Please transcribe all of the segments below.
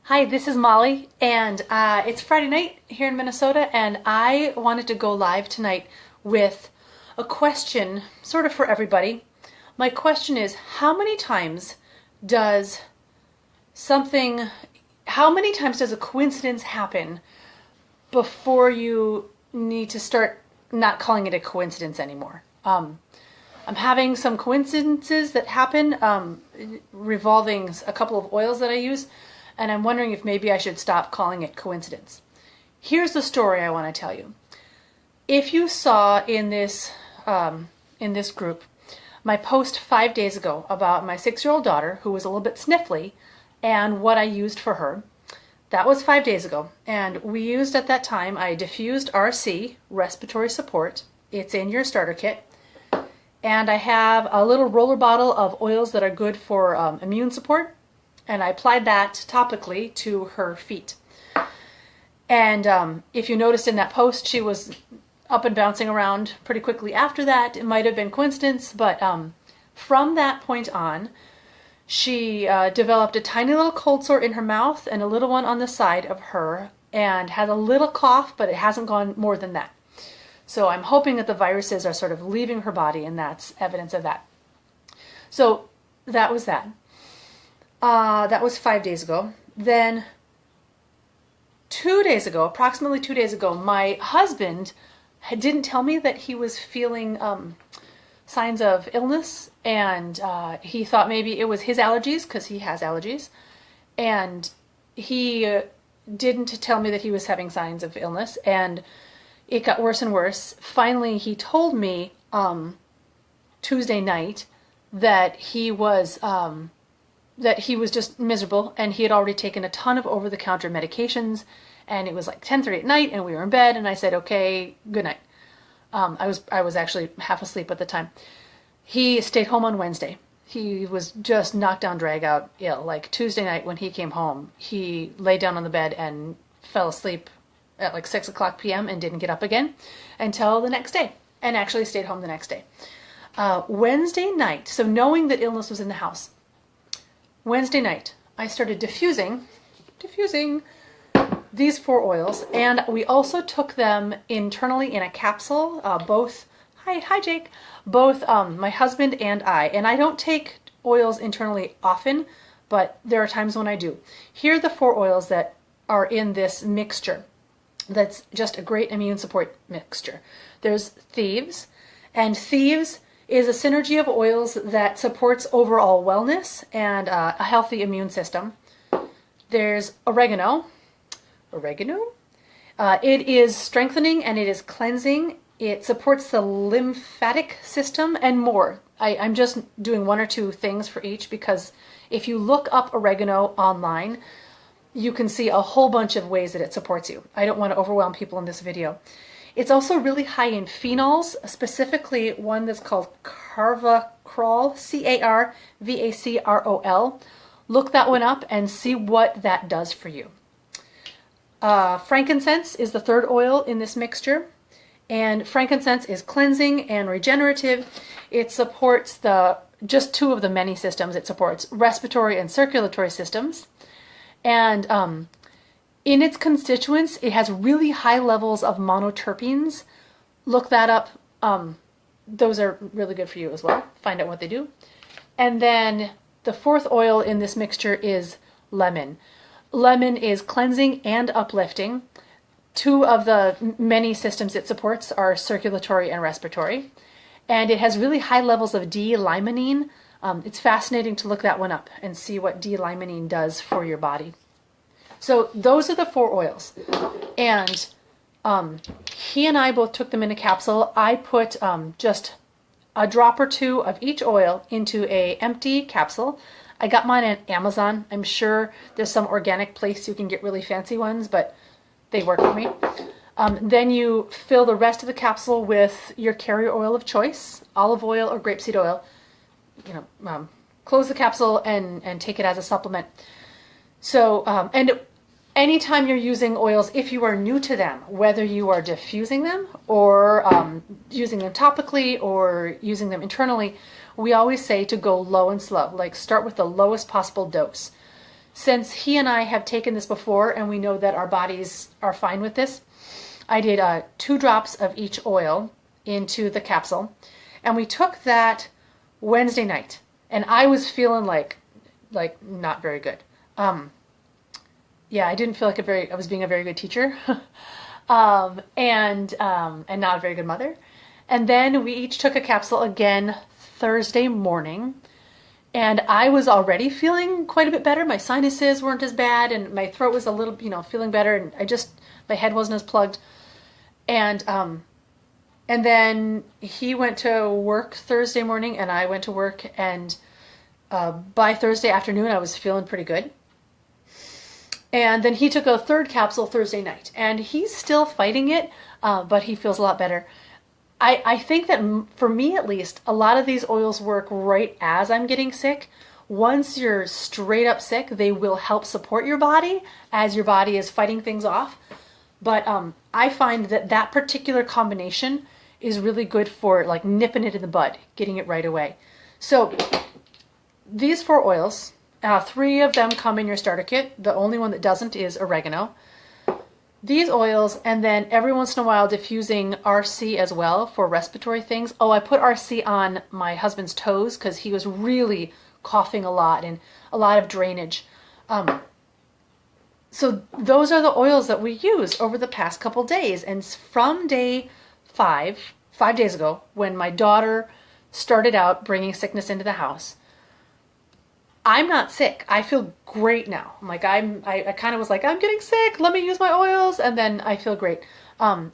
Hi, this is Molly, and it's Friday night here in Minnesota, and I wanted to go live tonight with a question, sort of for everybody. My question is, does something, how many times does a coincidence happen before you need to start not calling it a coincidence anymore? I'm having some coincidences that happen revolving a couple of oils that I use, and I'm wondering if maybe I should stop calling it coincidence. Here's the story I want to tell you. If you saw in this group my post 5 days ago about my 6-year-old daughter who was a little bit sniffly and what I used for her, that was 5 days ago. And we used at that time, I diffused RC, respiratory support. It's in your starter kit. And I have a little roller bottle of oils that are good for immune support. And I applied that topically to her feet. And if you noticed in that post, she was up and bouncing around pretty quickly after that. It might have been coincidence, but from that point on, she developed a tiny little cold sore in her mouth and a little one on the side of her, and had a little cough, but it hasn't gone more than that. So I'm hoping that the viruses are sort of leaving her body, and that's evidence of that. So that was that. That was 5 days ago. Then 2 days ago, approximately 2 days ago, my husband didn't tell me that he was feeling signs of illness, and he thought maybe it was his allergies, because he has allergies, and he didn't tell me that he was having signs of illness, and it got worse and worse. Finally, he told me Tuesday night that he was just miserable, and he had already taken a ton of over-the-counter medications, and it was like 10:30 at night, and we were in bed, and I said, okay, good night. I was actually half asleep at the time. He stayed home on Wednesday. He was just knocked down, drag out ill. Like Tuesday night when he came home, he lay down on the bed and fell asleep at like 6 o'clock p.m. and didn't get up again until the next day, and actually stayed home the next day. Wednesday night, so knowing that illness was in the house, Wednesday night, I started diffusing these 4 oils, and we also took them internally in a capsule, hi Jake, both my husband and I don't take oils internally often, but there are times when I do. Here are the 4 oils that are in this mixture. That's just a great immune support mixture. There's Thieves, and Thieves is a synergy of oils that supports overall wellness and a healthy immune system. There's Oregano. It is strengthening and it is cleansing. It supports the lymphatic system and more. I'm just doing 1 or 2 things for each, because if you look up oregano online, you can see a whole bunch of ways that it supports you. I don't want to overwhelm people in this video. It's also really high in phenols, specifically one that's called Carvacrol, Carvacrol. Look that one up and see what that does for you. Frankincense is the 3rd oil in this mixture, and frankincense is cleansing and regenerative. It supports just 2 of the many systems. It supports respiratory and circulatory systems. And in its constituents, it has really high levels of monoterpenes. Look that up. Those are really good for you as well. Find out what they do. And then the 4th oil in this mixture is lemon. Lemon is cleansing and uplifting. 2 of the many systems it supports are circulatory and respiratory. And it has really high levels of D-limonene. It's fascinating to look that one up and see what D-limonene does for your body. So those are the 4 oils. And he and I both took them in a capsule. I put just a drop or 2 of each oil into an empty capsule. I got mine at Amazon. I'm sure there's some organic place you can get really fancy ones, but they work for me. Then you fill the rest of the capsule with your carrier oil of choice, olive oil or grapeseed oil. Close the capsule and take it as a supplement. So, and anytime you're using oils, if you are new to them, whether you are diffusing them or using them topically or using them internally, we always say to go low and slow, like start with the lowest possible dose. since he and I have taken this before and we know that our bodies are fine with this, I did 2 drops of each oil into the capsule, and we took that Wednesday night, and I was feeling like not very good. Yeah, I didn't feel like I was being a very good teacher, and not a very good mother. And then we each took a capsule again Thursday morning, and I was already feeling quite a bit better. My sinuses weren't as bad, and my throat was a little, feeling better, and my head wasn't as plugged. And then he went to work Thursday morning, and I went to work, and by Thursday afternoon, I was feeling pretty good. And then he took a 3rd capsule Thursday night, and he's still fighting it, but he feels a lot better. I think that for me at least, a lot of these oils work right as I'm getting sick. Once you're straight up sick, they will help support your body as your body is fighting things off. But I find that particular combination is really good for like nipping it in the bud, getting it right away. So these 4 oils, 3 of them come in your starter kit. The only one that doesn't is oregano. These oils, and then every once in a while diffusing RC as well for respiratory things. Oh, I put RC on my husband's toes because he was really coughing a lot and a lot of drainage. So those are the oils that we use over the past couple days. And from day 5 days ago, when my daughter started out bringing sickness into the house, I'm not sick. I feel great now. I kind of was like, I'm getting sick. Let me use my oils. And then I feel great.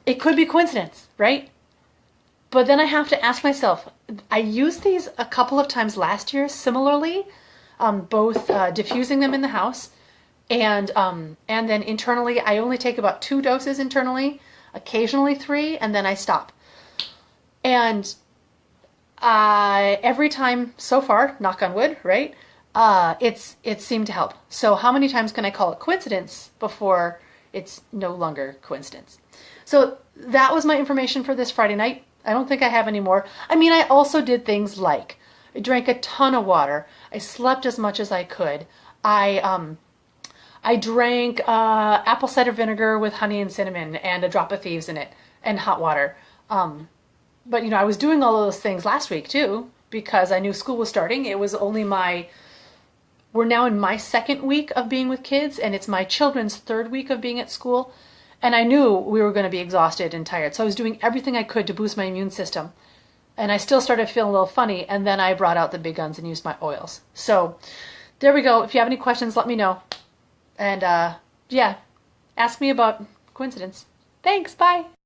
It could be coincidence, right? But then I have to ask myself, I used these a couple of times last year similarly, both diffusing them in the house and then internally. I only take about 2 doses internally, occasionally 3, and then I stop. And every time so far, knock on wood, right? It seemed to help. So how many times can I call it coincidence before it's no longer coincidence? So that was my information for this Friday night. I don't think I have any more. I mean, I also did things like I drank a ton of water. I slept as much as I could. I drank apple cider vinegar with honey and cinnamon and a drop of thieves in it and hot water. But I was doing all of those things last week too because I knew school was starting. It was only we're now in my 2nd week of being with kids, and it's my children's 3rd week of being at school. And I knew we were going to be exhausted and tired. So I was doing everything I could to boost my immune system. And I still started feeling a little funny. And then I brought out the big guns and used my oils. So there we go. If you have any questions, let me know. And yeah, ask me about coincidence. Thanks. Bye.